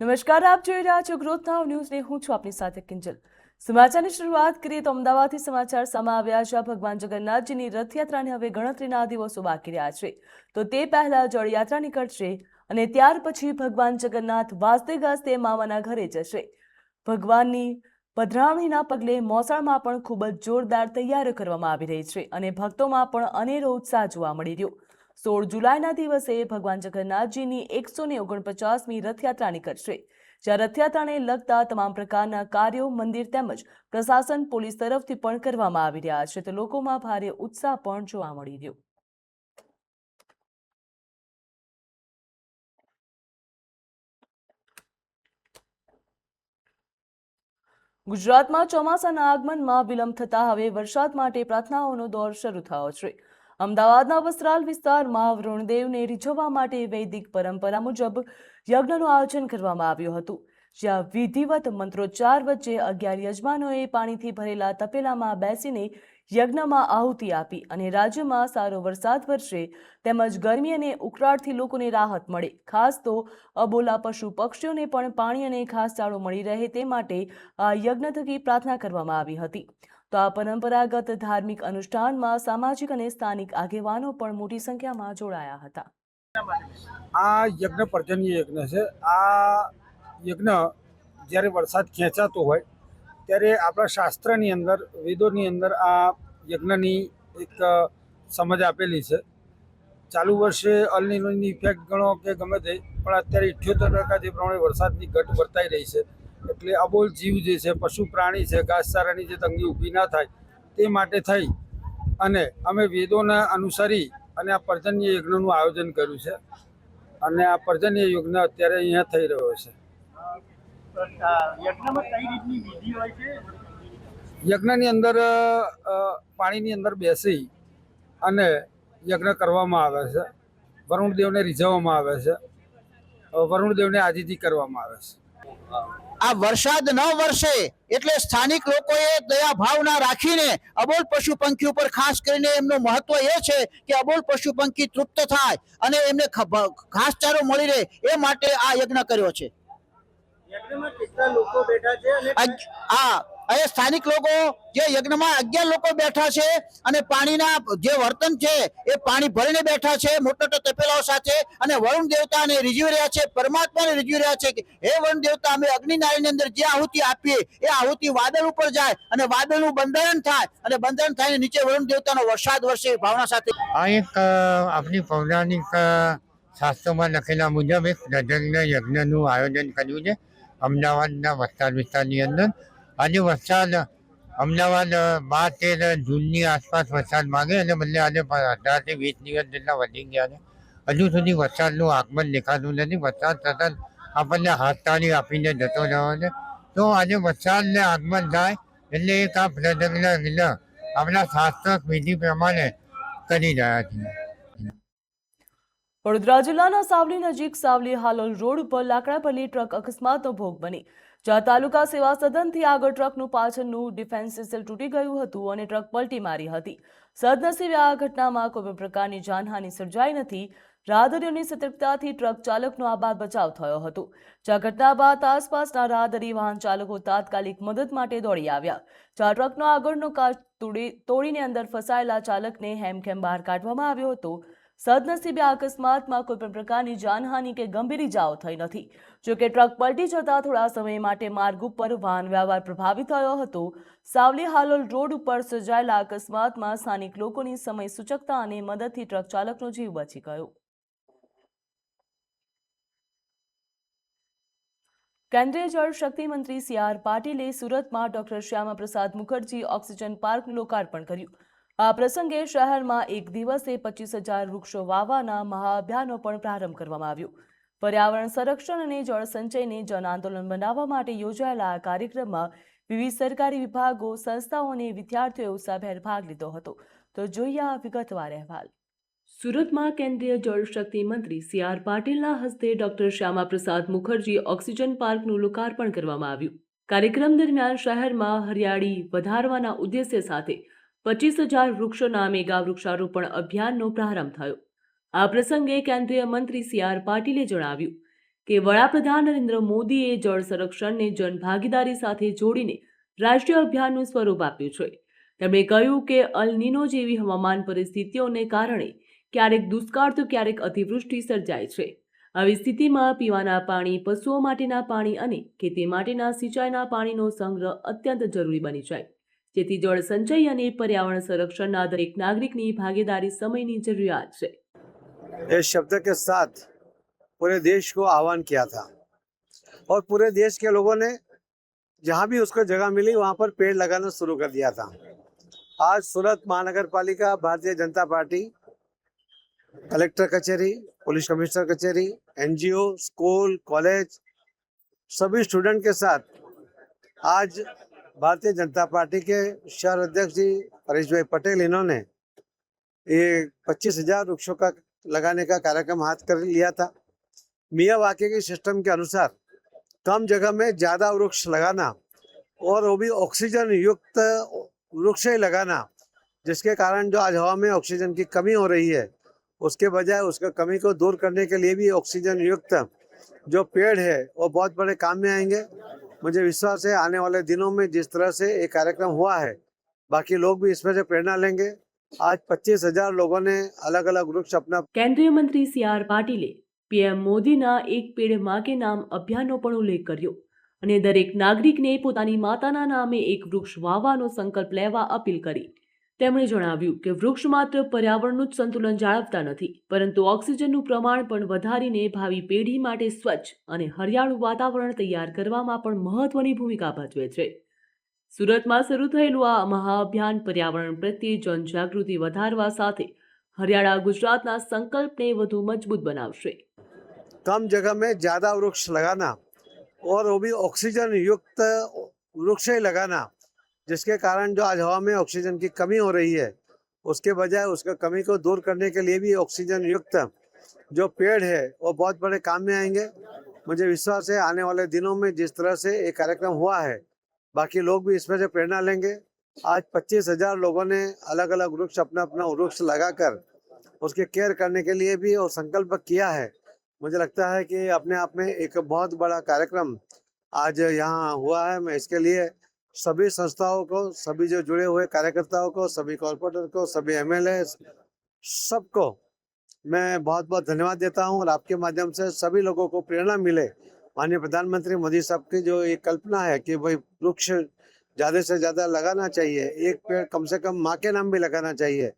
નમસ્કાર, આપ જોઈ રહ્યા છો ગ્રોથ નાવ ન્યૂઝ ને હું છું આપની સાથે કિંજલ। સમાચારની શરૂઆત કરીએ તો અમદાવાદથી સમાચાર સામે આવ્યા છે। ભગવાન જગન્નાથજીની રથયાત્રાને હવે ગણતરીના દિવસો બાકી રહ્યા છે, તો તે પહેલા જળયાત્રા નીકળશે અને ત્યાર પછી ભગવાન જગન્નાથ વાજતે ગાજતે મામાના ઘરે જશે। ભગવાનની પધરામણીના પગલે મોસાળમાં પણ ખૂબ જ જોરદાર તૈયારીઓ કરવામાં આવી રહી છે અને ભક્તોમાં પણ અનેરો ઉત્સાહ જોવા મળી રહ્યો। 16 જુલાઈના દિવસે ભગવાન જગન્નાથજીની 149મી રથયાત્રા નીકળશે, જ્યાં રથયાત્રાને લગતા તમામ પ્રકારના કાર્યો મંદિર તેમજ પ્રશાસન પોલીસ તરફથી પણ કરવામાં આવી રહ્યા છે, તો લોકોમાં ભારે ઉત્સાહ પણ જોવા મળી રહ્યો। ગુજરાતમાં ચોમાસાના આગમનમાં વિલંબ થતા હવે વરસાદ માટે પ્રાર્થનાઓનો દોર શરૂ થયો છે। અમદાવાદના વસ્ત્રાલ વિસ્તારમાં વરુણદેવને રીઝવવા માટે વૈદિક પરંપરા મુજબ યજ્ઞનું આયોજન કરવામાં આવ્યું હતું, જ્યાં વિધિવત મંત્રોચ્ચાર વચ્ચે 11 યજમાનોએ પાણીથી ભરેલા તપેલામાં બેસીને યજ્ઞમાં આહુતિ આપી અને રાજ્યમાં સારો વરસાદ વરસે તેમજ ગરમી અને ઉકળાટથી લોકોને રાહત મળે, ખાસ તો અબોલા પશુ પક્ષીઓને પણ પાણી અને ઘાસચારો મળી રહે તે માટે આ યજ્ઞ થકી પ્રાર્થના કરવામાં આવી હતી। તો આ પરંપરાગત ધાર્મિક અનુષ્ઠાનમાં સામાજિક અને સ્થાનિક આગેવાનો પણ મોટી સંખ્યામાં જોડાયા હતા। આ યજ્ઞ પર્જન્ય યજ્ઞ છે। આ યજ્ઞ જ્યારે વરસાદ ખેંચાતો હોય ત્યારે આપણા શાસ્ત્રની અંદર, વેદોની અંદર આ યજ્ઞની એક સમજ આપેલી છે। ચાલુ વર્ષે અલ નીનોની ઇફેક્ટ ગણો કે ગમે તે, પણ અત્યારે 78% જે પ્રમાણે વરસાદની ઘટ વર્તાઈ રહી છે, એટલે અબોલ જીવ જે છે, પશુ પ્રાણી છે, ઘાસચારાની જે તંગી ઊભી ના થાય તે માટે થઈ અને અમે વેદોના અનુસરી અને આ પર્જન્ય યજ્ઞનું આયોજન કર્યું છે અને આ પર્જન્ય યજ્ઞ અત્યારે અહીંયા થઈ રહ્યો છે। યજ્ઞની અંદર પાણીની અંદર બેસી અને યજ્ઞ કરવામાં આવે છે। વરુણદેવને રીઝવવામાં આવે છે, વરુણદેવને આજીજી કરવામાં આવે છે। આ વરસાદ ન વરસે એટલે સ્થાનિક લોકોએ દયા ભાવના રાખીને અબોલ પશુ પંખી ઉપર ખાસ કરીને એમનું મહત્વ એ છે કે અબોલ પશુ પંખી તૃપ્ત થાય અને એમને ઘાસચારો મળી રહે એ માટે આ યજ્ઞ કર્યો છે। યજ્ઞમાં કેટલા લોકો બેઠા છે અને અહીંયા સ્થાનિક લોકો જે યજ્ઞમાં 11 લોકો બેઠા છે અને પાણીના જે વર્તન છે એ પાણી ભરીને બેઠા છે મોટા મોટા તપેલાઓ સાથે અને વરુણ દેવતાને રીઝવી રહ્યા છે, પરમાત્માને રીઝવી રહ્યા છે કે હે વરુણ દેવતા, અમે અગ્નિનારાયણની અંદર જે આહુતિ આપીએ એ આહુતિ વાદળ ઉપર જાય અને વાદળનું બંધારણ થાય અને બંધારણ થઈને નીચે વરુણ દેવતાનો વરસાદ વરસે ભાવના સાથે। આ એક આપણી પૌરાણિક શાસ્ત્રોમાં લખેલા મુજબ એક પ્રજ્ઞ યજ્ઞનું આયોજન કર્યું છે અમદાવાદના વસ્ત્રાલ વિસ્તારની અંદર। આજે વરસાદ અમદાવાદ 12-13 જૂનની આસપાસ વરસાદ માગે અને બદલે આજે 18 થી 20 દિવસ જેટલા વધી ગયા છે। હજુ સુધી વરસાદનું આગમન દેખાતું નથી। વરસાદ સતત આપણને હાથતાળી આપીને જતો રહ્યો છે, તો આજે વરસાદને આગમન થાય એટલે એક આ પ્રજ્ઞ યજ્ઞ આપણા શાસ્ત્ર વિધિ પ્રમાણે કરી રહ્યા છીએ। વડોદરા જિલ્લાના સાવલી નજીક સાવલી હાલોલ રોડ ઉપર લાકડા ભરેલી ટ્રક અકસ્માતનો ભોગ બની, જ્યાં તાલુકા સેવા સદનથી આગળ ટ્રકનું પાછળનું ડિફેન્સિસલ તૂટી ગયું હતું અને ટ્રક પલટી મારી હતી। સદનસીબે આ ઘટનામાં કોઈ પ્રકારની જાનહાનિ સર્જાઈ નથી। રાહદારીઓની સતર્કતાથી ટ્રક ચાલકનો આબાદ બચાવ થયો હતો, જ્યાં ઘટના બાદ આસપાસના રાહદારી વાહન ચાલકો તાત્કાલિક મદદ માટે દોડી આવ્યા, જ્યાં ટ્રકનો આગળનો કાચ તોડીને અંદર ફસાયેલા ચાલકને હેમખેમ બહાર કાઢવામાં આવ્યો હતો। સદનસીબે આ અકસ્માતમાં કોઈ પણ પ્રકારની જાનહાનિ કે ગંભીર ઇજાઓ થઈ નથી। જોકે ટ્રક પલટી જતા થોડા સમય માટે માર્ગ ઉપર વાહન વ્યવહાર પ્રભાવિત થયો હતો। સાવલી હાલોલ રોડ ઉપર સર્જાયેલા અકસ્માતમાં સ્થાનિક લોકોની સમય સૂચકતા અને મદદથી ટ્રક ચાલકનો જીવ બચી ગયો। કેન્દ્રીય જળ શક્તિ મંત્રી CR પાટીલે સુરતમાં ડોક્ટર શ્યામા પ્રસાદ મુખર્જી ઓક્સિજન પાર્કનું લોકાર્પણ કર્યું। આ પ્રસંગે શહેરમાં એક દિવસે 25,000 વૃક્ષો વાવવાના મહાઅભિયાનનો પણ પ્રારંભ કરવામાં આવ્યો। પર્યાવરણ સંરક્ષણ અને જળ સંચયને જન આંદોલન બનાવવા માટે યોજાયેલા આ કાર્યક્રમમાં વિવિધ સરકારી વિભાગો, સંસ્થાઓ અને વિદ્યાર્થીઓએ ઉત્સાહભેર ભાગ લીધો હતો। તો જોઈએ આ વિગતવાર અહેવાલ। સુરતમાં કેન્દ્રીય જળ શક્તિ મંત્રી CR પાટીલના હસ્તે ડોક્ટર શ્યામા પ્રસાદ મુખર્જી ઓક્સિજન પાર્કનું લોકાર્પણ કરવામાં આવ્યું। કાર્યક્રમ દરમિયાન શહેરમાં હરિયાળી વધારવાના ઉદ્દેશ્ય સાથે 25,000 વૃક્ષોના મેગા વૃક્ષારોપણ અભિયાનનો પ્રારંભ થયો। આ પ્રસંગે કેન્દ્રીય મંત્રી CR પાટીલે જણાવ્યું કે વડાપ્રધાન નરેન્દ્ર મોદીએ જળ સંરક્ષણને જનભાગીદારી સાથે જોડીને રાષ્ટ્રીય અભિયાનનું સ્વરૂપ આપ્યું છે. તેમણે કહ્યું કે અલ નીનો જેવી હવામાન પરિસ્થિતિઓને કારણે ક્યારેક દુષ્કાળ તો ક્યારેક અતિવૃષ્ટિ સર્જાય છે. આવી સ્થિતિમાં પીવાના પાણી, પશુઓ માટેના પાણી અને ખેતી માટેના સિંચાઈના પાણીનો સંગ્રહ અત્યંત જરૂરી બની જાય, જેથી જળ સંચય અને પર્યાવરણ સંરક્ષણના દરેક નાગરિકની ભાગીદારી સમયની જરૂરિયાત છે. इस शब्द के साथ पूरे देश को आह्वान किया था और पूरे देश के लोगों ने जहाँ भी उसको जगह मिली वहाँ पर पेड़ लगाना शुरू कर दिया था. आज सूरत महानगर पालिका, भारतीय जनता पार्टी, कलेक्टर कचहरी, पुलिस कमिश्नर कचहरी, एनजीओ, स्कूल, कॉलेज, सभी स्टूडेंट के साथ आज भारतीय जनता पार्टी के शहर अध्यक्ष जी परेश भाई पटेल, इन्होंने ये 25,000 वृक्षों का लगाने का कार्यक्रम हाथ कर लिया था. मियावाकी के सिस्टम के अनुसार कम जगह में ज़्यादा वृक्ष लगाना और वो भी ऑक्सीजन युक्त वृक्ष ही लगाना, जिसके कारण जो आज हवा में ऑक्सीजन की कमी हो रही है उसके बजाय उसका कमी को दूर करने के लिए भी ऑक्सीजन युक्त जो पेड़ है वो बहुत बड़े काम में आएंगे. मुझे विश्वास है आने वाले दिनों में जिस तरह से ये कार्यक्रम हुआ है बाकी लोग भी इसमें से प्रेरणा लेंगे. आज 25,000 लोगों ने अलग अलग वृक्ष अपना. કેન્દ્રીય મંત્રી CR પાટીલે PM મોદીના એક પેડ માં કે નામ અભિયાનનો પણ ઉલ્લેખ કર્યો અને દરેક નાગરિકને પોતાની માતાના નામે એક વૃક્ષ વાવવાનો સંકલ્પ લેવા અપીલ કરી. તેમણે જણાવ્યું કે વૃક્ષ માત્ર પર્યાવરણનું જ સંતુલન જાળવતા નથી, પરંતુ ઓક્સિજનનું પ્રમાણ પણ વધારીને ભાવિ પેઢી માટે સ્વચ્છ અને હરિયાળું વાતાવરણ તૈયાર કરવામાં પણ મહત્વની ભૂમિકા ભજવે છે. સુરતમાં શરૂ થયેલું આ મહાઅભિયાન પર્યાવરણ પ્રત્યે જનજાગૃતિ વધારવા સાથે હરિયાળા ગુજરાતના સંકલ્પને વધુ મજબૂત બનાવશે. कम जगह में ज़्यादा वृक्ष लगाना और वो भी ऑक्सीजन युक्त वृक्ष ही लगाना, जिसके कारण जो आज हवा में ऑक्सीजन की कमी हो रही है उसके बजाय उसका कमी को दूर करने के लिए भी ऑक्सीजन युक्त जो पेड़ है वो बहुत बड़े काम में आएंगे. मुझे विश्वास है आने वाले दिनों में जिस तरह से ये कार्यक्रम हुआ है बाकी लोग भी इसमें से प्रेरणा लेंगे. आज 25,000 लोगों ने अलग अलग वृक्ष अपना अपना वृक्ष लगाकर उसके केयर करने के लिए भी और संकल्प किया है. मुझे लगता है कि अपने आप में एक बहुत बड़ा कार्यक्रम आज यहाँ हुआ है. मैं इसके लिए सभी संस्थाओं को, सभी जो जुड़े हुए कार्यकर्ताओं को, सभी कॉर्पोरेटर को, सभी MLA, सबको मैं बहुत बहुत धन्यवाद देता हूँ और आपके माध्यम से सभी लोगों को प्रेरणा मिले. माननीय प्रधानमंत्री मोदी साहब की जो ये कल्पना है कि भाई वृक्ष ज़्यादा से ज़्यादा लगाना चाहिए, एक पेड़ कम से कम माँ के नाम भी लगाना चाहिए,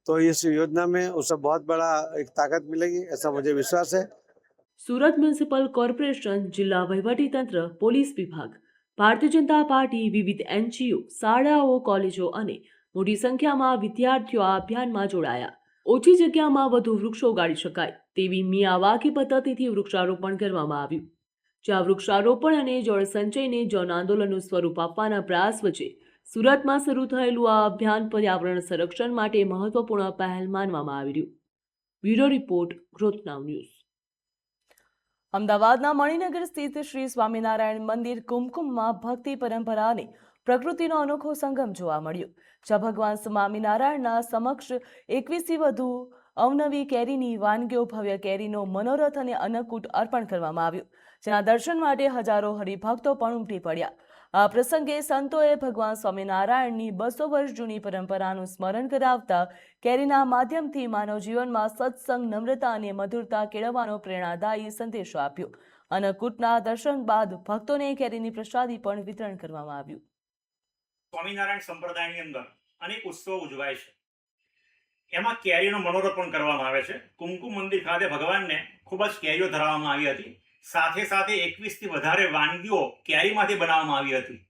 तो इस योजना में उसे बहुत बड़ा एक ताकत मिलेगी, ऐसा मुझे विश्वास है. સુરત મ્યુનિસિપલ કોર્પોરેશન, જિલ્લા વહીવટીતંત્ર, પોલીસ વિભાગ, ભારતીય જનતા પાર્ટી, વિવિધ NGO, શાળાઓ, કોલેજો અને મોટી સંખ્યામાં વિદ્યાર્થીઓ આ અભિયાનમાં જોડાયા. ઓછી જગ્યામાં વધુ વૃક્ષો ઉગાડી શકાય તેવી મિયાવાકી પદ્ધતિથી વૃક્ષારોપણ કરવામાં આવ્યું, જ્યાં વૃક્ષારોપણ અને જળ સંચયને જન આંદોલનનું સ્વરૂપ આપવાના પ્રયાસ વચ્ચે સુરતમાં શરૂ થયેલું આ અભિયાન પર્યાવરણ સંરક્ષણ માટે મહત્વપૂર્ણ પહેલ માનવામાં આવી રહ્યું. બ્યુરો રિપોર્ટ, ગ્રોથ નાઉ ન્યૂઝ. અમદાવાદના મણિનગર સ્થિત શ્રી સ્વામિનારાયણ મંદિર કુમકુમમાં ભક્તિ પરંપરા અને પ્રકૃતિનો અનોખો સંગમ જોવા મળ્યો, જ્યાં ભગવાન સ્વામિનારાયણના સમક્ષ 21થી વધુ અવનવી કેરીની વાનગીઓ, ભવ્ય કેરીનો મનોરથ અને અન્નકૂટ અર્પણ કરવામાં આવ્યું, જેના દર્શન માટે હજારો હરિભક્તો પણ ઉમટી પડ્યા. આ પ્રસંગે સંતોએ ભગવાન સ્વામિનારાયણની 200 વર્ષ જૂની પરંપરાનું સ્મરણ કરાવતા કેરીના માધ્યમથી માનવ જીવનમાં સત્સંગ, નમ્રતા અને મધુરતા કેળવવાનો પ્રેરણાદાયી સંદેશો આપ્યો. અન્નકૂટના દર્શન બાદ ભક્તોને કેરીની પ્રસાદી પણ વિતરણ કરવામાં આવ્યું. સ્વામિનારાયણ સંપ્રદાયની અંદર અનેક ઉત્સવો ઉજવાય છે. એમાં કેરીનો મનોરથ પણ કરવામાં આવે છે. કુમકુમ મંદિર ખાતે ભગવાનને ખૂબ જ કેરીઓ ધરાવવામાં આવી હતી. સાથે સાથે 21થી વધારે વાનગીઓ કેરીમાંથી બનાવવામાં આવી હતી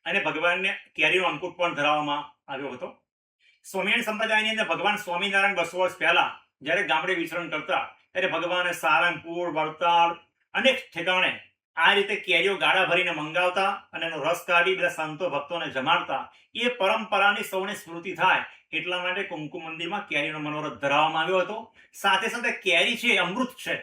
અને ભગવાનને કેરીનો અંકુટ પણ ધરાવવામાં આવ્યો હતો. સ્વામિનારાયણ સંપ્રદાયની અંદર ભગવાન સ્વામિનારાયણ 200 વર્ષ પહેલા જ્યારે ગામડે વિચરણ કરતા ત્યારે ભગવાને સારંગપુર, વડતાલ અનેક ઠેકાણે આ રીતે કેરીઓ ગાડા ભરીને મંગાવતા અને એનો રસ કાઢી બધા સંતો ભક્તોને જમાડતા. એ પરંપરાની સૌને સ્મૃતિ થાય એટલા માટે કુમકુમ મંદિરમાં કેરીનો મનોરથ ધરાવવામાં આવ્યો હતો. સાથે સાથે કેરી છે અમૃત છે,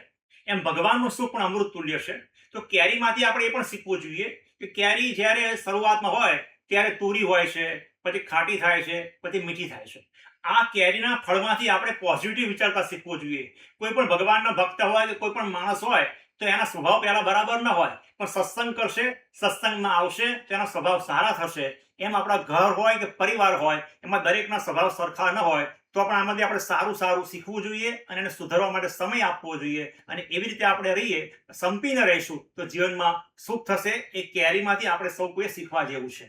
એમ ભગવાનનું સુખ પણ અમૃત તુલ્ય છે. તો કેરીમાંથી આપણે એ પણ શીખવું જોઈએ કે કેરી જ્યારે શરૂઆતમાં હોય ત્યારે તુરી હોય છે, પછી ખાટી થાય છે, પછી મીઠી થાય છે. આ કેરીના ફળમાંથી આપણે પોઝિટિવ વિચારતા શીખવું જોઈએ. કોઈ પણ ભગવાનનો ભક્ત હોય કે કોઈ પણ માણસ હોય તો એના સ્વભાવ પહેલા બરાબર ન હોય, પણ સત્સંગ કરશે, સત્સંગમાં આવશે તો એના સ્વભાવ સારા થશે. એમ આપણા ઘર હોય કે પરિવાર હોય, એમાં દરેકના સ્વભાવ સરખા ન હોય, તો પણ આમાંથી આપણે સારું સારું શીખવું જોઈએ અને એને સુધારવા માટે સમય આપવો જોઈએ. અને એવી રીતે આપણે રહીએ, સંપીને રહીશું તો જીવનમાં સુખ થશે. એ કેરીમાંથી આપણે સૌ કોઈ શીખવા જેવું છે.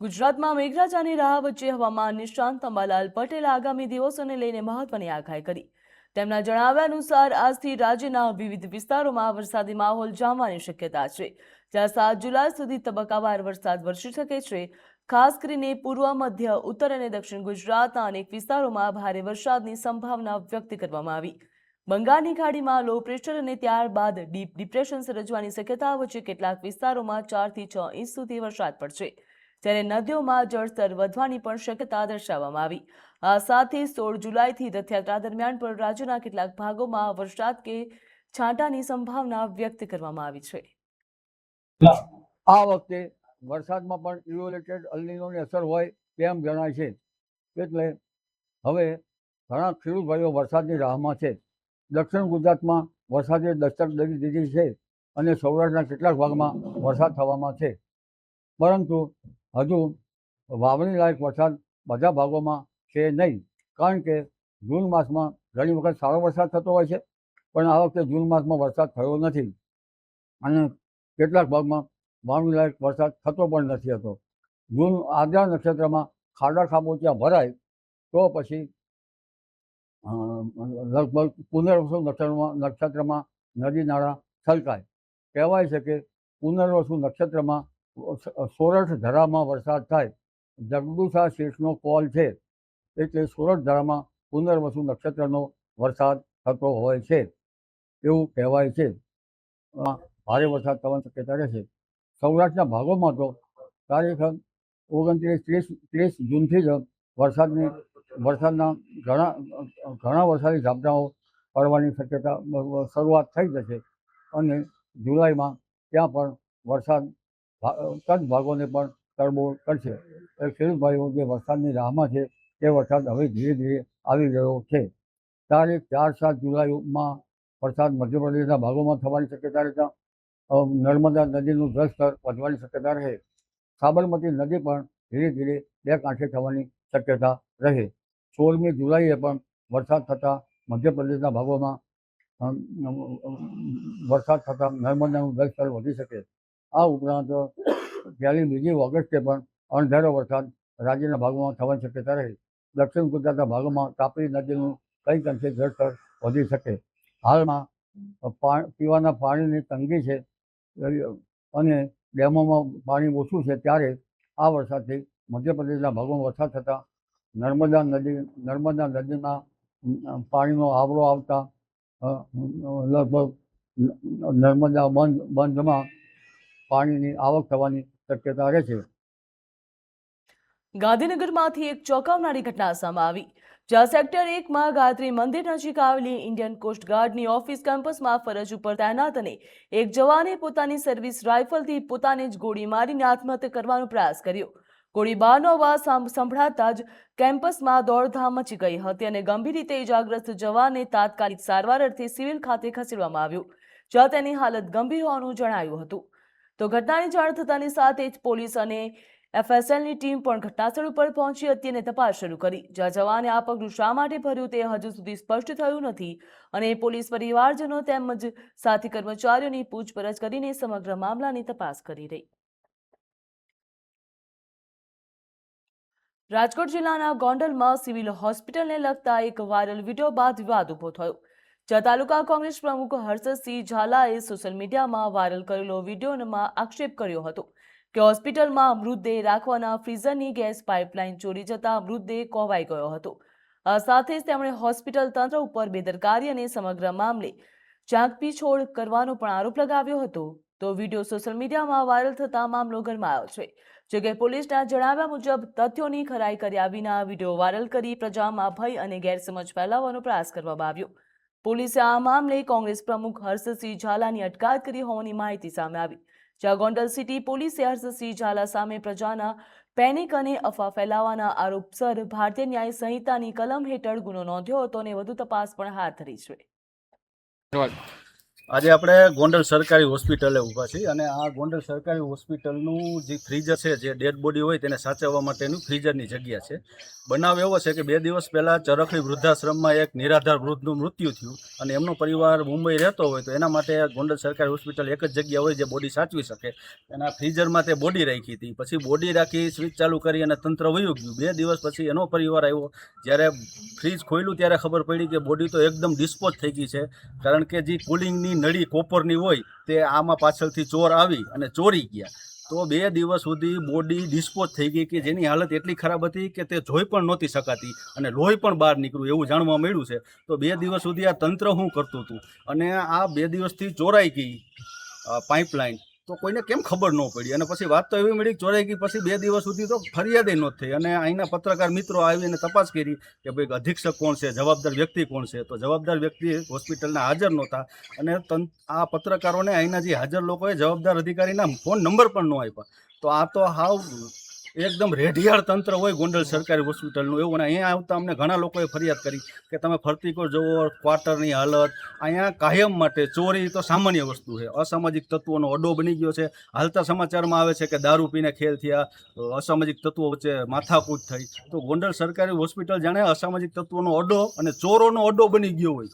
ગુજરાતમાં મેઘરાજાની રાહ વચ્ચે હવામાન નિષ્ણાંત અંબાલાલ પટેલે આગામી દિવસોને લઈને મહત્વની આગાહી કરી. તેમના જણાવ્યા અનુસાર આજથી રાજ્યના વિવિધ વિસ્તારોમાં વરસાદી માહોલ જામવાની શક્યતા છે, જ્યાં 7 જુલાઈ સુધી તબક્કાવાર વરસાદ વરસી શકે છે. ખાસ કરીને પૂર્વ, મધ્ય, ઉત્તર અને દક્ષિણ ગુજરાતના અનેક વિસ્તારોમાં ભારે વરસાદની સંભાવના વ્યક્ત કરવામાં આવી. બંગાળની ખાડીમાં લો પ્રેશર અને ત્યારબાદ ડીપ ડિપ્રેશન સર્જવાની શક્યતા વચ્ચે કેટલાક વિસ્તારોમાં 4 થી 6 ઇંચ સુધી વરસાદ પડશે, જ્યારે નદીઓમાં જળસ્તર વધવાની પણ શક્યતા દર્શાવવામાં આવી. આ સાથે 16 જુલાઈથી રથયાત્રા દરમિયાન પણ રાજ્યના કેટલાક ભાગોમાં વરસાદ કે છાંટાની સંભાવના વ્યક્ત કરવામાં આવી છે. આ વખતે વરસાદમાં પણ ઇવોલેટેડ અલ્નિનોની અસર હોય તેમ જણાય છે. એટલે હવે ઘણા ખેડૂત ભાઈઓ વરસાદની રાહમાં છે. દક્ષિણ ગુજરાતમાં વરસાદે દસ્તક દઈ દીધી છે અને સૌરાષ્ટ્રના કેટલાક ભાગમાં વરસાદ થવામાં છે. પરંતુ હજુ વાવણી લાયક વરસાદ બધા ભાગોમાં છે નહીં, કારણ કે જૂન માસમાં ઘણી વખત સારો વરસાદ થતો હોય છે, પણ આ વખતે જૂન માસમાં વરસાદ થયો નથી અને કેટલાક ભાગમાં વાવણી લાયક વરસાદ થતો પણ નથી હતો. જૂન આદ્રા નક્ષત્રમાં ખાડા ખાબોચિયા ભરાય તો પછી લગભગ પુનર્વસુ નક્ષત્રમાં નદી નાળા છલકાય. કહેવાય છે કે પુનર્વસુ નક્ષત્રમાં સોરઠ ધરામાં વરસાદ થાય. જગદુશા શેઠનો કોલ છે, એટલે સોરઠ ધરામાં પુનર્વસુ નક્ષત્રનો વરસાદ થતો હોય છે એવું કહેવાય છે. ભારે વરસાદ થવાની શક્યતા રહેશે. સૌરાષ્ટ્રના ભાગોમાં તો તારીખ 29-30 જૂનથી જ વરસાદના ઘણા વરસાદી ઝાપટાઓ પડવાની શક્યતા શરૂઆત થઈ જશે અને જુલાઈમાં ત્યાં પણ વરસાદ કચ્છ ભાગોને પણ તરબોળ કરશે. ખેડૂત ભાઈઓ જે વરસાદની રાહમાં છે તે વરસાદ હવે ધીરે ધીરે આવી રહ્યો છે. તારીખ 4-7 જુલાઈમાં વરસાદ મધ્યપ્રદેશના ભાગોમાં થવાની શક્યતા રહેતા નર્મદા નદીનું જળસ્તર વધવાની શક્યતા રહે. સાબરમતી નદી પણ ધીરે ધીરે બે કાંઠે થવાની શક્યતા રહે. 16મી જુલાઈએ પણ વરસાદ થતાં મધ્યપ્રદેશના ભાગોમાં વરસાદ થતાં નર્મદાનું જળસ્તર વધી શકે. આ ઉપરાંત પહેલી 2 ઓગસ્ટે પણ અણધારો વરસાદ રાજ્યના ભાગોમાં થવાની શક્યતા રહે. દક્ષિણ ગુજરાતના ભાગોમાં તાપી નદીનું કંઈક અંશે જળસ્તર વધી શકે. હાલમાં પીવાના પાણીની તંગી છે અને ડેમોમાં પાણી ઓછું છે, ત્યારે આ વરસાદથી મધ્યપ્રદેશના ભાગોમાં વરસાદ થતાં નર્મદા નદીમાં પાણીનો આવરો આવતા લગભગ નર્મદા બંધમાં પાણીની આવક થવાની શક્યતા રહે છે. ગાંધીનગરમાંથી એક ચોંકાવનારી ઘટના સામે આવી, જ્યાં સેક્ટર 1માં ગાયત્રી મંદિર નજીક આવેલી ઇન્ડિયન કોસ્ટગાર્ડની ઓફિસ કેમ્પસમાં ફરજ ઉપર તૈનાત અને એક જવાને પોતાની સર્વિસ રાઇફલથી પોતાને જ ગોળી મારીને આત્મહત્યા કરવાનો પ્રયાસ કર્યો. ગોળીબારનો અવાજ સંભળાતા જ કેમ્પસમાં દોડધામ મચી ગઈ હતી અને ગંભીર રીતે ઇજાગ્રસ્ત જવાનને તાત્કાલિક સારવાર અર્થે સિવિલ ખાતે ખસેડવામાં આવ્યો, જ્યાં તેની હાલત ગંભીર હોવાનું જણાયું હતું. તો ઘટનાની જાણ થતાની સાથે જ પોલીસ અને FSLની ટીમ પણ ઘટનાસ્થળ ઉપર પહોંચી હતી અને તપાસ શરૂ કરી. જ્યાં જવાને આ પગલું શા માટે ભર્યું તે હજુ સુધી સ્પષ્ટ થયું નથી અને પોલીસ પરિવારજનો તેમજ સાથી કર્મચારીઓની પૂછપરછ કરીને સમગ્ર મામલાની તપાસ કરી રહી. રાજકોટ જિલ્લાના ગોંડલમાં સિવિલ હોસ્પિટલને લગતા એક વાયરલ વિડીયો બાદ વિવાદ ઉભો થયો, જ્યાં તાલુકા કોંગ્રેસ પ્રમુખ હર્ષદસિંહ ઝાલાએ સોશિયલ મીડિયામાં વાયરલ કરેલો વિડીયોમાં આક્ષેપ કર્યો હતો કે હોસ્પિટલમાં મૃતદેહ રાખવાના ફ્રીઝરની ગેસ પાઇપલાઇન ચોરી જતા મૃતદેહ કોહવાઈ ગયો હતો. આ સાથે જ તેમણે હોસ્પિટલ તંત્ર ઉપર બેદરકારી અને સમગ્ર મામલે ચાંકપીછોડ કરવાનો પણ આરોપ લગાવ્યો હતો. તો વિડીયો સોશિયલ મીડિયામાં વાયરલ થતા મામલો ગરમાયો છે. જોકે પોલીસના જણાવ્યા મુજબ તથ્યોની ખરાઈ કર્યા વિના વિડીયો વાયરલ કરી પ્રજામાં ભય અને ગેરસમજ ફેલાવવાનો પ્રયાસ કરવામાં આવ્યો. પોલીસે આ મામલે કોંગ્રેસ પ્રમુખ હર્ષદસિંહ ઝાલાની અટકાયત કરી હોવાની માહિતી સામે આવી, જ્યાં ગોંડલ સિટી પોલીસે હર્ષદસિંહ ઝાલા સામે પ્રજાના પેનિક અને અફવા ફેલાવવાના આરોપસર ભારતીય ન્યાય સંહિતાની કલમ હેઠળ ગુનો નોંધ્યો હતો અને વધુ તપાસ પણ હાથ ધરી છે. આજે આપણે ગોંડલ સરકારી હોસ્પિટલે ઊભા છીએ અને આ ગોંડલ સરકારી હોસ્પિટલનું જે ફ્રીઝર છે, જે ડેડ બોડી હોય તેને સાચવવા માટેનું ફ્રીઝરની જગ્યા છે. બનાવ એવો છે કે 2 દિવસ પહેલાં ચરખડી વૃદ્ધાશ્રમમાં એક નિરાધાર વૃદ્ધનું મૃત્યુ થયું અને એમનો પરિવાર મુંબઈ રહેતો હોય તો એના માટે ગોંડલ સરકારી હોસ્પિટલ એક જ જગ્યા હોય જે બોડી સાચવી શકે. એના ફ્રીઝરમાં તે બોડી રાખી હતી. પછી બોડી રાખી, સ્વિચ ચાલુ કરી અને તંત્ર વયું ગયું. 2 દિવસ પછી એનો પરિવાર આવ્યો. જ્યારે ફ્રીજ ખોલ્યું ત્યારે ખબર પડી કે બોડી તો એકદમ ડિસ્પોઝ થઈ ગઈ છે, કારણ કે જે કુલિંગની નળી કોપરની હોય તે આમાં પાછળથી ચોર આવી અને ચોરી ગયા. તો 2 દિવસ સુધી બોડી ડિસ્પોઝ થઈ ગઈ કે જેની હાલત એટલી ખરાબ હતી કે તે જોઈ પણ નહોતી શકાતી અને લોહી પણ બહાર નીકળ્યું એવું જાણવા મળ્યું છે. તો 2 દિવસ સુધી આ તંત્ર શું કરતું હતું અને આ 2 દિવસથી ચોરાઈ ગઈ પાઇપલાઇન, તો કોઈને કેમ ખબર ન પડી? અને પછી વાત તો એવી મળી ચોરાઈ ગઈ પછી 2 દિવસ સુધી તો ફરિયાદ ન થઈ અને અહીંના પત્રકાર મિત્રો આવીને તપાસ કરી કે ભાઈ અધિક્ષક કોણ છે, જવાબદાર વ્યક્તિ કોણ છે. તો જવાબદાર વ્યક્તિ હોસ્પિટલના હાજર નહોતા અને આ પત્રકારોને અહીંના જે હાજર લોકોએ જવાબદાર અધિકારીના ફોન નંબર પણ ન આપ્યા. તો આ તો હાવ એકદમ રેઢિયાળ તંત્ર હોય ગોંડલ સરકારી હોસ્પિટલનું એવું. અને અહીંયા આવતા અમને ઘણા લોકોએ ફરિયાદ કરી કે તમે ફરતી કોર જુઓ, ક્વાર્ટરની હાલત, અહીંયા કાયમ માટે ચોરી તો સામાન્ય વસ્તુ છે. અસામાજિક તત્વોનો અડ્ડો બની ગયો છે. હાલતા સમાચારમાં આવે છે કે દારૂ પીને ખેલ થયા, અસામાજિક તત્વો વચ્ચે માથાકૂટ થઈ. તો ગોંડલ સરકારી હોસ્પિટલ જાણે અસામાજિક તત્વોનો અડ્ડો અને ચોરોનો અડ્ડો બની ગયો હોય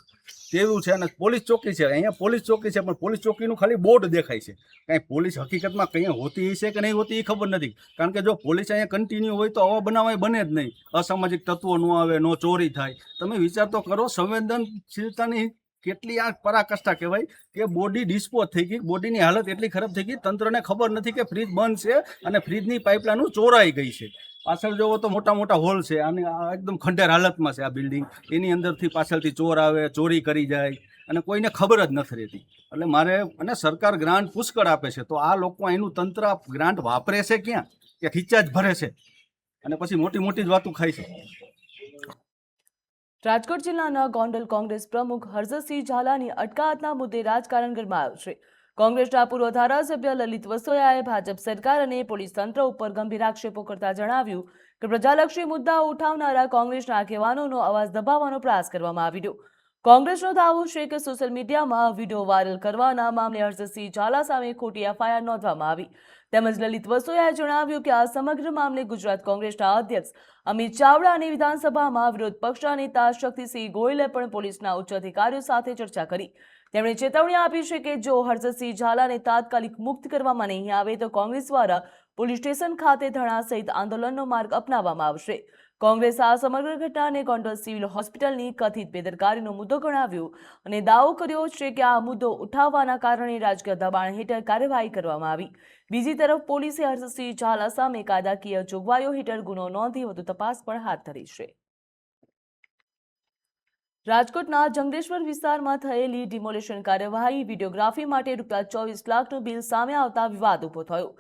તેવું છે. અને પોલીસ ચોકી છે, અહીંયા પોલીસ ચોકી છે, પણ પોલીસ ચોકીનું ખાલી બોર્ડ દેખાય છે. કાંઈ પોલીસ હકીકતમાં કંઈ હોતી છે કે નહીં હોતી એ ખબર નથી. કારણ કે જો પોલીસ અહીંયા કન્ટિન્યુ હોય તો આવા બનાવ બને જ નહીં. અસામાજિક તત્વો ન આવે, નો ચોરી થાય. તમે વિચાર તો કરો, સંવેદનશીલતાની કેટલી આ પરાકાષ્ઠા કહેવાય કે બોડી ડિસ્પોઝ થઈ ગઈ, બોડીની હાલત એટલી ખરાબ થઈ ગઈ, તંત્રને ખબર નથી કે ફ્રીજ બંધ છે અને ફ્રીજની પાઇપલાઇન ચોરાઈ ગઈ છે. પાછળ જોવો તો મોટા મોટા હોલ છે, આની એકદમ ખંડેર હાલતમાં છે આ બિલ્ડિંગ. એની અંદરથી પાછળથી ચોર આવે, ચોરી કરી જાય અને કોઈને ખબર જ નથી રહેતી. એટલે મારે, અને સરકાર ગ્રાન્ટ પુષ્કળ આપે છે, તો આ લોકો અહીંનું તંત્ર ગ્રાન્ટ વાપરે છે ક્યાં? કે ખીચા જ ભરે છે અને પછી મોટી મોટી જ વાતો ખાય છે. રાજકોટ જિલ્લાના ગોંડલ કોંગ્રેસ પ્રમુખ હર્ષદસિંહ ઝાલાની અટકાયતના મુદ્દે રાજકારણ ગરમાયું છે. કોંગ્રેસના પૂર્વ ધારાસભ્ય લલિત વસોયાએ ભાજપ સરકાર અને પોલીસ તંત્ર ઉપર ગંભીર આક્ષેપો કરતા જણાવ્યું કે પ્રજાલક્ષી મુદ્દાઓ ઉઠાવનારા કોંગ્રેસના આગેવાનોનો અવાજ દબાવવાનો પ્રયાસ કરવામાં આવી રહ્યો. કોંગ્રેસનો દાવો છે કે સોશિયલ મીડિયામાં વિડીયો વાયરલ કરવાના મામલે હર્ષદસિંહ ઝાલા સામે ખોટી એફઆઈઆર નોંધવામાં આવી. તેમજ લલિત વસોયાએ જણાવ્યું કે આ સમગ્ર મામલે ગુજરાત કોંગ્રેસના અધ્યક્ષ અમિત ચાવડા અને વિધાનસભામાં વિરોધ પક્ષના નેતા શક્તિસિંહ ગોયલે પણ પોલીસના ઉચ્ચ અધિકારીઓ સાથે ચર્ચા કરી. તેમણે ચેતવણી આપી છે કે જો હર્ષદસિંહ ઝાલાને તાત્કાલિક મુક્ત કરવામાં નહીં આવે તો કોંગ્રેસ દ્વારા પોલીસ સ્ટેશન ખાતે ધરણા સહિત આંદોલનનો માર્ગ અપનાવવામાં આવશે. કોંગ્રેસે આ સમગ્ર ઘટનાને ગોંડલ સિવિલ હોસ્પિટલની કથિત બેદરકારીનો મુદ્દો ગણાવ્યો અને દાવો કર્યો છે કે આ મુદ્દો ઉઠાવવાના કારણે રાજકીય દબાણ હેઠળ કાર્યવાહી કરવામાં આવી. બીજી તરફ પોલીસે હર્ષદસિંહ ઝાલા સામે કાયદાકીય જોગવાઈઓ હેઠળ ગુનો નોંધી વધુ તપાસ પણ હાથ ધરી છે. રાજકોટના જંગલેશ્વર વિસ્તારમાં થયેલી ડિમોલિશન કાર્યવાહી વિડીયોગ્રાફી માટે ₹24 લાખનું બિલ સામે આવતા વિવાદ ઉભો થયો.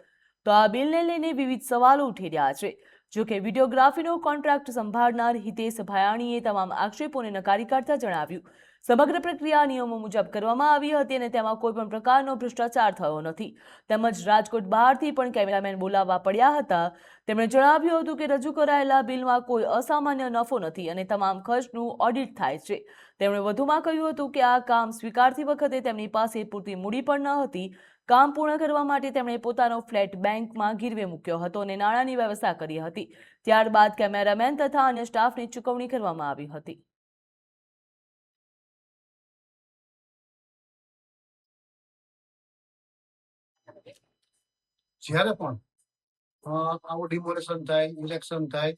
તો આ બિલને લઈને વિવિધ સવાલો ઉઠી રહ્યા છે. જોકે વિડીયોગ્રાફીનો કોન્ટ્રાક્ટ સંભાળનાર હિતેશ ભાયાણીએ તમામ આક્ષેપોને નકારી કાઢતા જણાવ્યું સમગ્ર પ્રક્રિયા નિયમો મુજબ કરવામાં આવી હતી અને તેમાં કોઈ પણ પ્રકારનો ભ્રષ્ટાચાર થયો નથી. તેમજ રાજકોટ બહારથી પણ કેમેરામેન બોલાવવા પડ્યા હતા. તેમણે જણાવ્યું હતું કે રજૂ કરાયેલા બિલમાં કોઈ અસામાન્ય નફો નથી અને તમામ ખર્ચનું ઓડિટ થાય છે. તેમણે વધુમાં કહ્યું હતું કે આ કામ સ્વીકારતી વખતે તેમની પાસે પૂરતી મૂડી પણ ન હતી. કામ પૂર્ણ કરવા માટે તેમણે પોતાનો ફ્લેટ બેંકમાં ગીરવે મૂક્યો હતો અને નાણાંની વ્યવસ્થા કરી હતી. ત્યારબાદ કેમેરામેન તથા અન્ય સ્ટાફની ચૂકવણી કરવામાં આવી હતી. જ્યારે પણ આવું ડિમોલેશન થાય, ઇલેક્શન થાય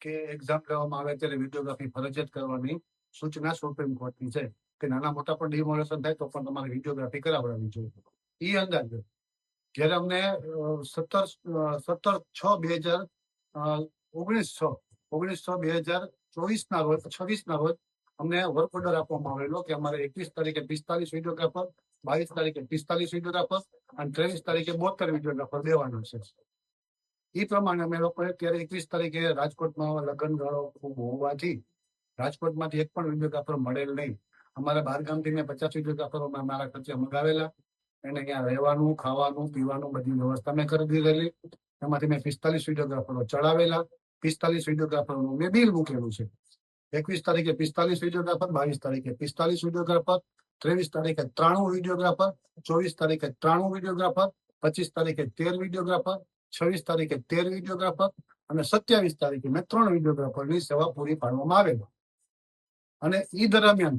કે એક્ઝામ લેવામાં આવે ત્યારે વિડીયોગ્રાફી ફરજિયાત કરવાની સૂચના સુપ્રીમ કોર્ટની છે કે નાના મોટા પણ ડિમોલેશન થાય તો પણ તમારે વિડીયોગ્રાફી કરાવવાની જોઈએ. એ અંદાજે જ્યારે અમને 19/6/2024 ના રોજ 26 ના રોજ અમને વર્ક ઓર્ડર આપવામાં આવેલો કે અમારે 21 તારીખે 45 વિડીયોગ્રાફર, 22 તારીખે 45 વિડીયોગ્રાફર અને 23 તારીખે 72 વિડીયોગ્રાફર દેવાનો છે. એ પ્રમાણે અમે લોકોએ ત્યારે 21 તારીખે રાજકોટમાં લગ્નગાળો ખૂબ હોવાથી રાજકોટમાંથી એક પણ વિડીયોગ્રાફર મળેલ નહીં. અમારા બહારગામથી મેં 50 વિડીયોગ્રાફરો મારા ખર્ચે મંગાવેલા. એને ત્યાં રહેવાનું, ખાવાનું, પીવાનું બધી વ્યવસ્થા મેં કરી દીધેલી. એમાંથી મેં 45 વિડીયોગ્રાફરો ચડાવેલા. 45 વિડીયોગ્રાફરોનું મેં બિલ મૂકેલું છે. 21 તારીખે 45 વિડીયોગ્રાફર, 22 તારીખે 45 વિડીયોગ્રાફર 23 તારીખે 93 વિડીયોગ્રાફર, 24 તારીખે 93 વિડીયોગ્રાફર, 25 તારીખે 13 વિડીયોગ્રાફર, 26 તારીખે 13 વિડીયોગ્રાફર અને 27 તારીખે મેં 3 વિડીયોગ્રાફરની સેવા પૂરી પાડવામાં આવેલી. અને એ દરમિયાન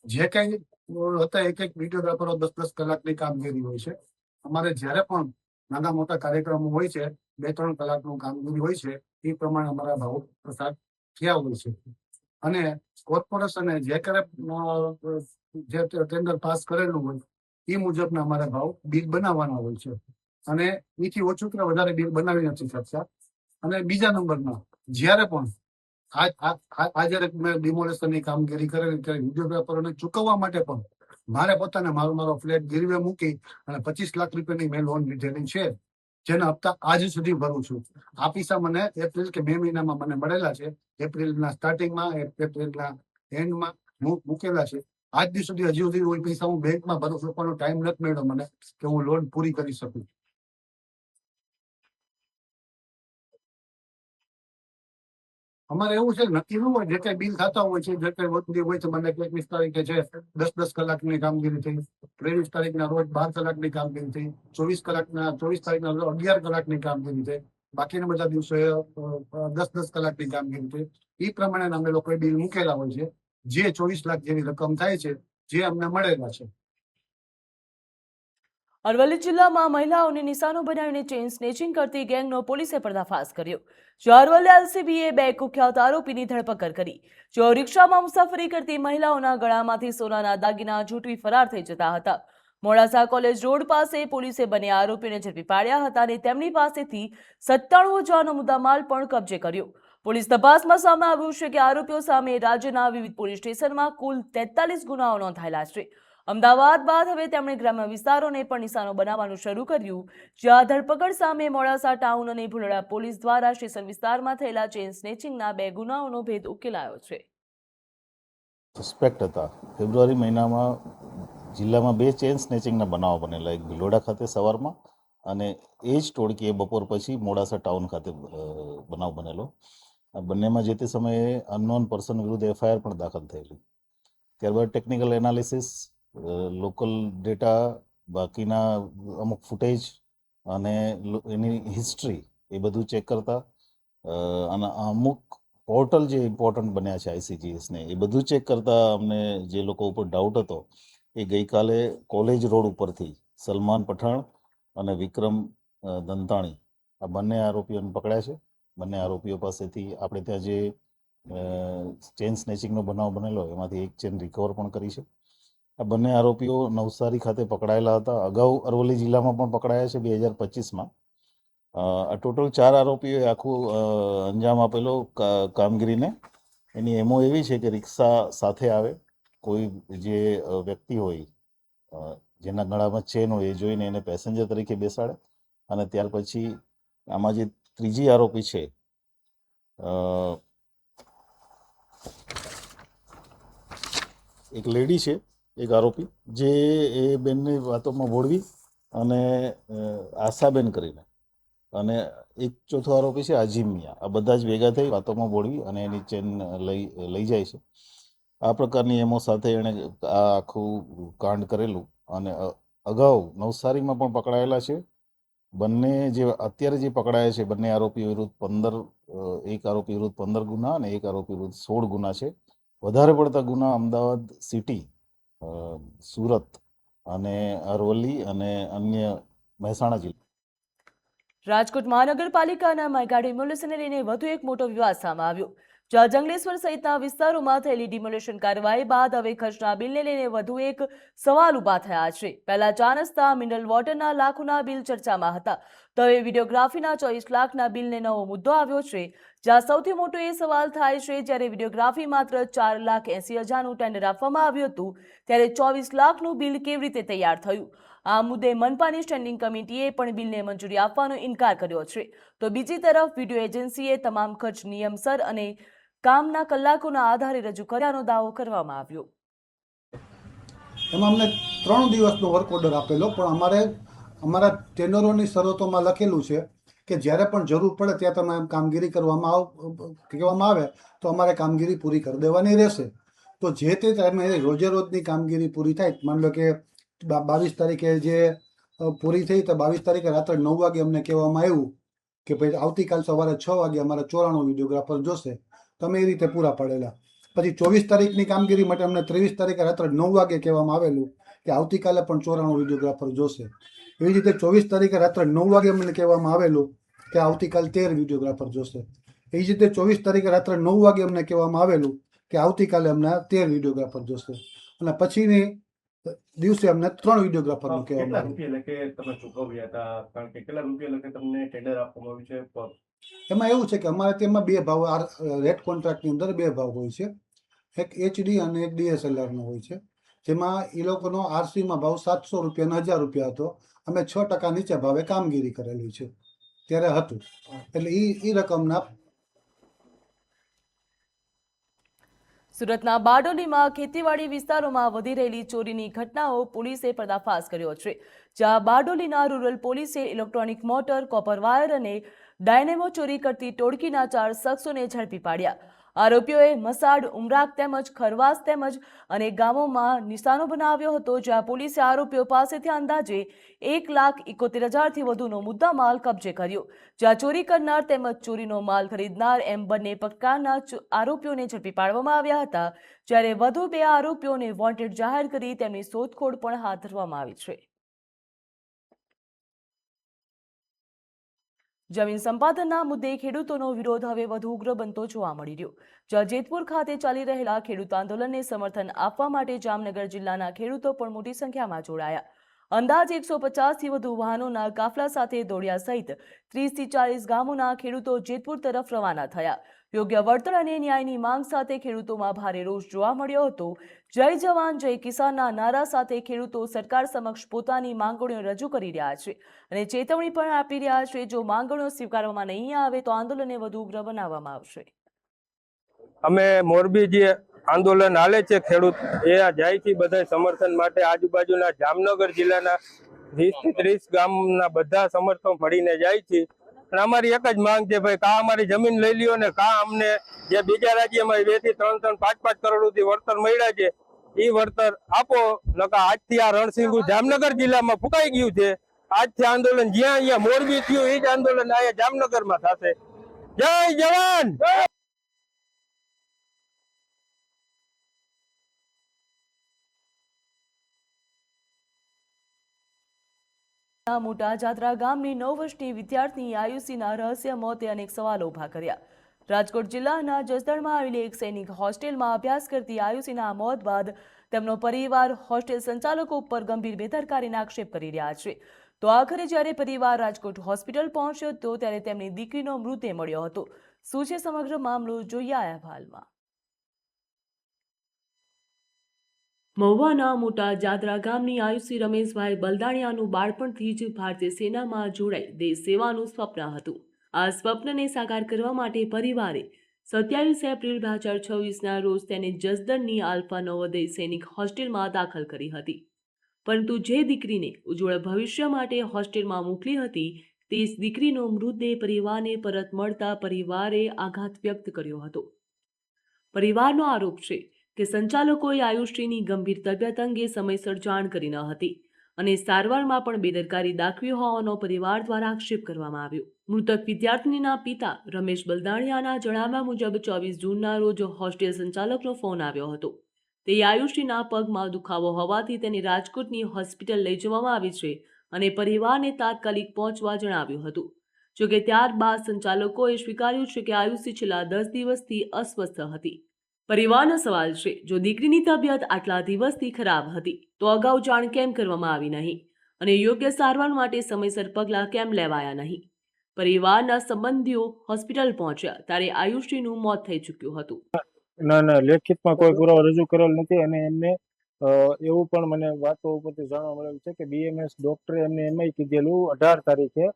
જે કઈ હતા એક વિડીયોગ્રાફરો 10-10 કલાકની કામગીરી હોય છે. અમારે જ્યારે પણ નાના મોટા કાર્યક્રમો હોય છે 2-3 કલાકનું કામગીરી હોય છે એ પ્રમાણે અમારા ભાવ પ્રસાર થયા હોય છે. અને કોર્પોરેશને જે જે ટેન્ડર પાસ કરેલું હોય એ મુજબના અમારા ભાવ બિલ બનાવવાના હોય છે અને એથી ઓછું કે વધારે બિલ બનાવી નથી શકતા. અને બીજા નંબરમાં જ્યારે પણ આજે મેં ડિમોલેશનની કામગીરી કરેલી ત્યારે વિડીયોગ્રાફરોને ચૂકવવા માટે પણ મારે પોતાને મારો ફ્લેટ ગીરવે મૂકી અને 25 લાખ રૂપિયાની મેં લોન લીધેલી છે, જેના હપ્તા આજ સુધી ભરું છું. આ પૈસા મને એપ્રિલ કે મે મહિનામાં મને મળેલા છે. એપ્રિલના સ્ટાર્ટિંગમાં, એપ્રિલના એન્ડમાં મૂકેલા છે. આજ દી સુધી હજી સુધી પૈસા હું બેંકમાં ભરું છું પણ ટાઈમ નથી મળ્યો મને કે હું લોન પૂરી કરી શકું. અમારે એવું છે નક્કી ન હોય, જે કઈ બિલ થતા હોય છે, જે કઈ વધુ હોય છે, મને 21 તારીખે છે 10-10 કલાકની કામગીરી થઈ, 23 તારીખના રોજ 12 કલાકની કામગીરી થઈ, 24 તારીખના રોજ 11 કલાકની કામગીરી થઈ, બાકીના બધા દિવસે 10-10 કલાકની કામગીરી થઈ. એ પ્રમાણે અમે લોકોએ બિલ મૂકેલા હોય છે, જે 24 લાખ જેવી રકમ થાય છે, જે અમને મળેલા છે. અરવલ્લી જિલ્લામાં મહિલાઓને નિશાનો બનાવીને ચેઇન સ્નેચિંગ કરતી ગેંગનો પોલીસે પર્દાફાશ કર્યો. જો અરવલ્લી એલસીબીએ 2 કુખ્યાત આરોપીની ધરપકડ કરી. જેઓ રિક્ષામાં મુસાફરી કરતી મહિલાઓના ગળામાંથી સોનાના દાગીના ઝૂંટવી ફરાર થઈ જતા હતા. મોડાસા કોલેજ રોડ પાસે પોલીસે બંને આરોપીને ઝડપી પાડ્યા હતા અને તેમની પાસેથી 97,000નો મુદ્દામાલ પણ કબજે કર્યો. પોલીસ તપાસમાં સામે આવ્યું છે કે આરોપીઓ સામે રાજ્યના વિવિધ પોલીસ સ્ટેશનમાં કુલ 43 ગુનાઓ નોંધાયેલા છે. અમદાવાદ બાદ હવે તેમણે ગ્રામ્ય વિસ્તારોને પણ નિશાનો બનાવવાનું શરૂ કર્યું. જ્યાં ધરપકડ સામે મોડાસા ટાઉન અને ભુલડા પોલીસ દ્વારા સ્ટેશન વિસ્તારમાં થયેલા ચેઇન સ્નેચિંગના 2 ગુનાઓનો ભેદ ઉકેલાયો છે. સસ્પેક્ટ હતા. ફેબ્રુઆરી મહિનામાં જિલ્લામાં 2 ચેઇન સ્નેચિંગના બનાવો બનેલા, એક ભિલોડા ખાતે સવારમાં અને એ જ ટોળકીએ બપોર પછી મોડાસા ટાઉન ખાતે બનાવ બનેલો. આ બંનેમાં જે તે સમયે અનનોન પર્સન વિરુદ્ધ એફઆઈઆર પણ દાખલ થયેલી. ત્યારબાદ ટેકનિકલ એનાલિસિસ, લોકલ ડેટા, બાકીના અમુક ફૂટેજ અને એની હિસ્ટ્રી એ બધું ચેક કરતા અને અમુક પોર્ટલ જે ઇમ્પોર્ટન્ટ બન્યા છે આઈસીજીએસને એ બધું ચેક કરતા અમને જે લોકો ઉપર ડાઉટ હતો એ ગઈકાલે કોલેજ રોડ ઉપરથી સલમાન પઠાણ અને વિક્રમ દંતાણી આ બંને આરોપીઓને પકડ્યા છે. બંને આરોપીઓ પાસેથી આપણે ત્યાં જે ચેઇન સ્નેચિંગનો બનાવ બનેલો એમાંથી એક ચેઇન રિકવર પણ કરી છે. આ બંને આરોપીઓ નવસારી ખાતે પકડાયેલા હતા. અગાઉ અરવલ્લી જિલ્લામાં પણ પકડાયા છે 2025માં. આ ટોટલ 4 આરોપીઓએ આખું અંજામ આપેલો કામગીરીને. એની એમો એવી છે કે રિક્ષા સાથે આવે, કોઈ જે વ્યક્તિ હોય જેના ગળામાં ચેન હોય એ જોઈને એને પેસેન્જર તરીકે બેસાડે અને ત્યાર પછી આમાં જે ત્રીજી આરોપી છે એક લેડી છે, એક આરોપી, જે એ બેનની વાતોમાં ભોળવી અને આશાબેન કરીને અને એક ચોથો આરોપી છે આજીમ મિયા. આ બધા જ ભેગા થઈ વાતોમાં ભોળવી અને એની ચેન લઈ જાય છે. આ પ્રકારની એમો સાથે એણે આ આખું કાંડ કરેલું અને અગાઉ નવસારીમાં પણ પકડાયેલા છે. બંને જે અત્યારે જે પકડાયા છે બંને આરોપીઓ વિરુદ્ધ એક આરોપી વિરુદ્ધ 15 ગુના અને એક આરોપી વિરુદ્ધ 16 ગુના છે. વધારે પડતા ગુના અમદાવાદ સિટી, સુરત અને અરવલ્લી અને અન્ય મહેસાણા જિલ્લા. રાજકોટ મહાનગરપાલિકાના મેગા ડિમોલેશનને લઈને વધુ એક મોટો વિવાદ સામે આવ્યો. જ્યાં જંગલેશ્વર સહિતના વિસ્તારોમાં થયેલી ડિમોલેશન કાર્યવાહી બાદ હવે ખર્ચના બિલને લઈને વધુ એક સવાલ ઉભા થયા છે. પહેલા 4 રસ્તા, મિનરલ વોટરના લાખોના બિલ ચર્ચામાં હતા, તો હવે વિડીયોગ્રાફીના 24 લાખના બિલને નવો મુદ્દો આવ્યો છે. જ્યાં સૌથી મોટો એ સવાલ થાય છે, જ્યારે વિડીયોગ્રાફી માત્ર 4,80,000નું ટેન્ડર આપવામાં આવ્યું હતું, ત્યારે 24 લાખનું બિલ કેવી રીતે તૈયાર થયું? આ મુદ્દે મનપાની સ્ટેન્ડિંગ કમિટીએ પણ બિલને મંજૂરી આપવાનો ઇનકાર કર્યો છે. તો બીજી તરફ વિડીયો એજન્સીએ તમામ ખર્ચ નિયમસર અને કામના કલાકોના આધારે રજૂ કર્યાનો દાવો કરવામાં આવ્યો. એમાં અમને 3 દિવસનો વર્ક ઓર્ડર આપેલો, પણ અમારા ટેન્ડરોની શરતોમાં લખેલું છે કે જ્યારે પણ જરૂર પડે ત્યાં તમે કામગીરી કહેવામાં આવે તો અમારે કામગીરી પૂરી કરી દેવાની રહેશે. તો જે તે ટાઈમે રોજે રોજની કામગીરી પૂરી થાય. માની લો કે 22 તારીખે જે પૂરી થઈ તો 22 તારીખે રાત્રે 9 વાગે અમને કહેવામાં આવ્યું કે ભાઈ આવતીકાલ સવારે 6 વાગે અમારે 94 વિડીયોગ્રાફર જોશે. તમે એ રીતે પૂરા પાડેલા. પછી 24 તારીખની કામગીરી માટે અમને 23 તારીખે રાત્રે 9 વાગે કહેવામાં આવેલું કે આવતીકાલે પણ 94 વિડીયોગ્રાફર જોશે. એવી રીતે 24 તારીખે રાત્રે 9 વાગે અમને કહેવામાં આવેલું કે આવતીકાલ 13 વિડીયોગ્રાફર જોશે. એ જ રીતે 24 તારીખે રાત્રે 9 વાગે અમને કહેવામાં આવેલું કે આવતીકાલે અમને 13 વિડીયોગ્રાફર જોશે. અને પછીની દિવસે અમને 3 વિડીયોગ્રાફરનું કહેવામાં આવ્યું. એમાં એવું છે કે અમારે તેમાં 2 ભાવ, રેટ કોન્ટ્રાક્ટની અંદર 2 ભાવ હોય છે. એક HD અને એક DSLR નો હોય છે. જેમાં એ લોકોનો RCમાં ભાવ 700 રૂપિયા અને 1000 રૂપિયા હતો. અમે 6% નીચે ભાવે કામગીરી કરેલી છે ત્યારે હતું. એટલે એ રકમના. સુરતના બારડોલીમાં ખેતીવાડી વિસ્તારોમાં વધી રહેલી ચોરીની ઘટનાઓ પોલીસે પર્દાફાશ કર્યો છે. જ્યાં બારડોલીના રૂરલ પોલીસે ઇલેક્ટ્રોનિક મોટર, કોપર વાયર અને ડાયનેમો ચોરી કરતી ટોળકીના 4 શખ્સોને ઝડપી પાડ્યા. આરોપીઓએ મસાડ, ઉમરાક તેમજ ખરવાસ તેમજ અનેક ગામોમાં નિશાનો બનાવ્યો હતો. જ્યાં પોલીસે આરોપીઓ પાસેથી અંદાજે 1,71,000થી વધુનો મુદ્દામાલ કબજે કર્યો. જ્યાં ચોરી કરનાર તેમજ ચોરીનો માલ ખરીદનાર એમ બંને પ્રકારના આરોપીઓને ઝડપી પાડવામાં આવ્યા હતા. જ્યારે વધુ 2 આરોપીઓને વોન્ટેડ જાહેર કરી તેમની શોધખોળ પણ હાથ ધરવામાં આવી છે. જમીન સંપાદનના મુદ્દે ખેડૂતોનો વિરોધ હવે વધુ ઉગ્ર બનતો જોવા મળી રહ્યો. જ્યાં જેતપુર ખાતે ચાલી રહેલા ખેડૂત આંદોલનને સમર્થન આપવા માટે જામનગર જિલ્લાના ખેડૂતો પણ મોટી સંખ્યામાં જોડાયા. અંદાજે 150થી વધુ વાહનોના કાફલા સાથે દોડ્યા સહિત 30થી 40 ગામોના ખેડૂતો જેતપુર તરફ રવાના થયા. યોગ્ય વળતર અને ન્યાયની માંગ સાથે ખેડૂતોમાં ભારે રોષ જોવા મળ્યો હતો. જય જવાન જય કિસાનના નારા સાથે ખેડૂતો સરકાર સમક્ષ પોતાની માંગણીઓ રજૂ કરી રહ્યા છે અને ચેતવણી પણ આપી રહ્યા છે. જો માંગણીઓ સ્વીકારવામાં નહીં આવે તો આંદોલનને વધુ ઉગ્ર બનાવવામાં આવશે. અમે મોરબી જે આંદોલન હાલે છે ખેડૂત એ જાય છે બધા સમર્થન માટે. આજુબાજુના જામનગર જિલ્લાના 20થી 30 ગામના બધા સમર્થકો મળીને જાય છે. અને અમારી એક જ માંગ છે ભાઈ, કા અમારી જમીન લઈ લ્યો ને કા અમને જે બીજા રાજ્યમાં 2 થી 3, 5 કરોડ સુધી વળતર મળ્યા છે એ વળતર આપો. નકા આજથી આ રણસિંગુ જામનગર જિલ્લામાં ફૂંકાઈ ગયું છે. આજથી આંદોલન જ્યાં અહીંયા મોરબી થયું એ જ આંદોલન અહીંયા જામનગરમાં થશે. જય જવાન. મોટા જાત્રા ગામની 9 વર્ષની વિદ્યાર્થીની આયુષીના રહસ્ય મોતે અનેક સવાલો ઉભા કર્યા. રાજકોટ જિલ્લાના જસદણમાં આવેલી એક સૈનિક હોસ્ટેલમાં અભ્યાસ કરતી આયુષીના મોત બાદ તેમનો પરિવાર હોસ્ટેલ સંચાલકો ઉપર ગંભીર બેદરકારીના આક્ષેપ કરી રહ્યા છે. તો આખરે જ્યારે પરિવાર રાજકોટ હોસ્પિટલ પહોંચ્યો તો ત્યારે તેમની દીકરીનો મૃતદેહ મળ્યો હતો. શું છે સમગ્ર મામલો, જોઈએ આ અહેવાલમાં. મહુવાના મોટા જાદરા ગામની આયુષી રમેશભાઈ બલદાણિયાનું બાળપણથી જ ભારતીય સેનામાં જોડાઈ દેશ સેવાનું સ્વપ્ન હતું. આ સ્વપ્નને સાકાર કરવા માટે પરિવારે 27 એપ્રિલ 2026ના રોજ તેને જસદણની આલ્ફા નવોદય સૈનિક હોસ્ટેલમાં દાખલ કરી હતી. પરંતુ જે દીકરીને ઉજ્જવળ ભવિષ્ય માટે હોસ્ટેલમાં મોકલી હતી તે દીકરીનો મૃતદેહ પરિવારને પરત મળતા પરિવારે આઘાત વ્યક્ત કર્યો હતો. પરિવારનો આરોપ છે કે સંચાલકોએ આયુષીની ગંભીર તબિયત અંગે સમયસર જાણ કરી ન હતી અને સારવારમાં પણ બેદરકારી દાખવી હોવાનો પરિવાર દ્વારા આક્ષેપ કરવામાં આવ્યો. મૃતક વિદ્યાર્થીનીના પિતા રમેશ બલદાણિયાના જણાવ્યા મુજબ 24 જૂનના રોજ હોસ્ટેલ સંચાલકનો ફોન આવ્યો હતો. તે આયુષીના પગમાં દુખાવો હોવાથી તેને રાજકોટની હોસ્પિટલ લઈ જવામાં આવી છે અને પરિવારને તાત્કાલિક પહોંચવા જણાવ્યું હતું. જોકે ત્યારબાદ સંચાલકોએ સ્વીકાર્યું છે કે આયુષી છેલ્લા 10 દિવસથી અસ્વસ્થ હતી. પરિવારનો સવાલ છે, જો દીકરીની તબિયત આટલા દિવસથી ખરાબ હતી તો અગાઉ જાણ કેમ કરવામાં આવી નહીં અને યોગ્ય સારવાર માટે સમયસર પગલાં કેમ લેવાયા નહીં. પરિવારના સંબંધીઓ હોસ્પિટલ પહોંચ્યા ત્યારે આયુષીનું મોત થઈ ચૂક્યું હતું. ના, લેખિતમાં કોઈ પુરાવો રજૂ કરેલ નથી અને એમને એવું પણ મને વાતો ઉપરથી જાણવા મળેલું છે કે BMS ડોક્ટરે એમને એમઆઈ કીધેલું 18 તારીખે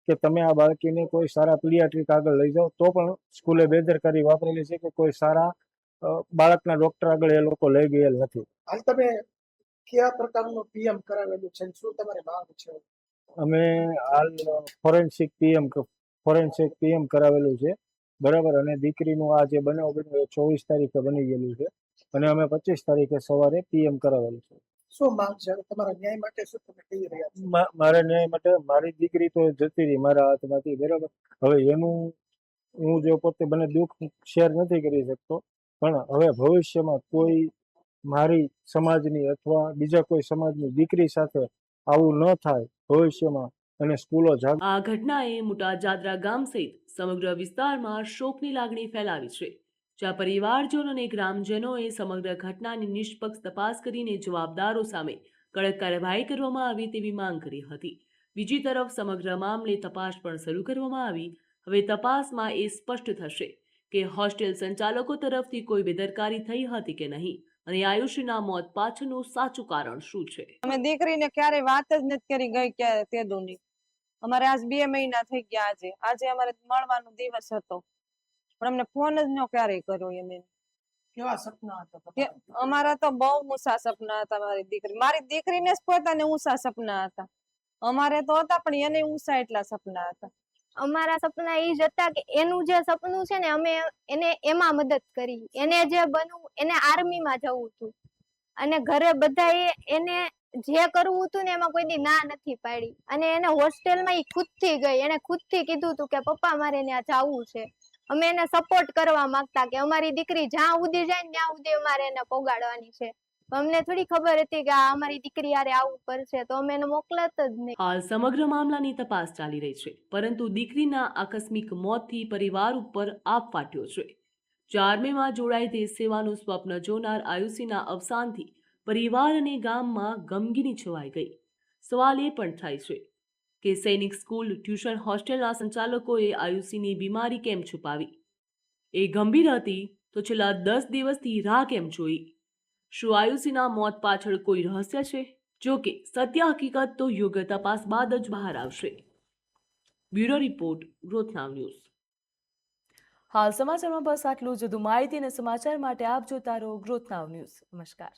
કે તમે આ બાળકીને કોઈ સારા પીડિયાટ્રિક આગળ લઈ જાઓ, તો પણ સ્કૂલે બેદરકારી વાપરેલી છે કે કોઈ સારા બાળકના ડોક્ટર આગળ એ લોકો લઈ ગયેલ નથી. હાલ તમે કયા પ્રકારનું PM કરાવેલું છે, શું તમારી માંગ છે? અમે હાલ ફોરેન્સિક PM કરાવેલું છે, બરાબર. અને દીકરીનું આ જે બનાવ બન્યો એ 24 તારીખે બની ગયેલું છે અને અમે 25 તારીખે સવારે પીએમ કરાવેલું છે. શું માંગ છે હવે તમારા ન્યાય માટે શું તમે કહી રહ્યા છો? મારા ન્યાય માટે મારી દીકરી તો જતી રહી મારા હાથમાંથી, બરાબર. હવે એનું હું જો પોતે મને દુઃખ શેર નથી કરી શકતો, પણ હવે ભવિષ્યમાં કોઈ મારી સમાજની અથવા બીજા કોઈ સમાજની દીકરી સાથે આવું ન થાય ભવિષ્યમાં, અને સ્કૂલો આ ઘટનાએ મોટા જાદરા ગામ સહિત સમગ્ર વિસ્તારમાં શોકની લાગણી ફેલાવી છે, જ્યાં પરિવારજનો અને ગ્રામજનોએ સમગ્ર ઘટનાની નિષ્પક્ષ તપાસ કરીને જવાબદારો સામે કડક કાર્યવાહી કરવામાં આવે તેવી માંગ કરી હતી. બીજી તરફ સમગ્ર મામલે તપાસ પણ શરૂ કરવામાં આવી. હવે તપાસમાં એ સ્પષ્ટ થશે કે હોસ્ટેલ સંચાલકો તરફથી કોઈ બેદરકારી થઈ હતી કે નહીં, અને આયુષીના મોત પાછળનું સાચું કારણ શું છે. અમે દીકરીને ક્યારે વાત જ નથી કરી ગઈ ક્યારે તે દુની. અમારે આજ 2 મહિના થઈ ગયા. આજે અમારે મળવાનો દિવસ હતો, પણ અમને ફોન જ ન ક્યારેય કર્યો. એમ કેવા સપના હતા તમારા? અમારા તો બહુ ઊંચા સપના હતા. મારી દીકરીને જ પોતાને ઊંચા સપના હતા. અમારે તો હતા, પણ એને ઊંચા એટલા સપના હતા. અમારા સપના એ જ હતા કે એનું જે સપનું છે ને અમે એને એમાં મદદ કરી. એને જે બનવું, એને આર્મીમાં જવું હતું, અને ઘરે બધાએ એને જે કરવું હતું ને એમાં કોઈ દી ના નથી પાડી. અને એને હોસ્ટેલમાં ઈ ખુદથી ગઈ, એને ખુદથી કીધું હતું કે પપ્પા મારે ત્યાં જવું છે. અમે એને સપોર્ટ કરવા માંગતા કે અમારી દીકરી જ્યાં સુધી જાય ને ત્યાં સુધી અમારે એને પોગાડવાની છે. અમને થોડી ખબર હતી કે આ અમારી દીકરી યારે આવું કરશે, તો અમે એને મોકલત જ નહીં. હાલ સમગ્ર મામલાની તપાસ ચાલી રહી છે, પરંતુ દીકરીના આકસ્મિક મોતથી પરિવાર ઉપર આપ ફાટ્યો છે. આર્મીમાં જોડાઈ દેશ સેવાનું સ્વપ્ન જોનાર આયુષીના અવસાનથી પરિવાર અને ગામમાં ગમગીની છવાઈ ગઈ. સવાલ એ પણ થાય છે કે સૈનિક સ્કૂલ, ટ્યુશન, હોસ્ટેલના સંચાલકોએ આયુષીની બીમારી કેમ છુપાવી? એ ગંભીર હતી તો છેલ્લા 10 દિવસથી રાહ કેમ જોઈ? શું આયુષીના મોત પાછળ કોઈ રહસ્ય છે? જો કે સત્ય હકીકત તો યોગ્ય તપાસ બાદ જ બહાર આવશે. બ્યુરો રિપોર્ટ, ગ્રોથ નાવ ન્યૂઝ. હાલ સમાચારમાં બસ આટલું જ. વધુ માહિતી અને સમાચાર માટે આપ જોતા રહો ગ્રોથ નાવ ન્યૂઝ. નમસ્કાર.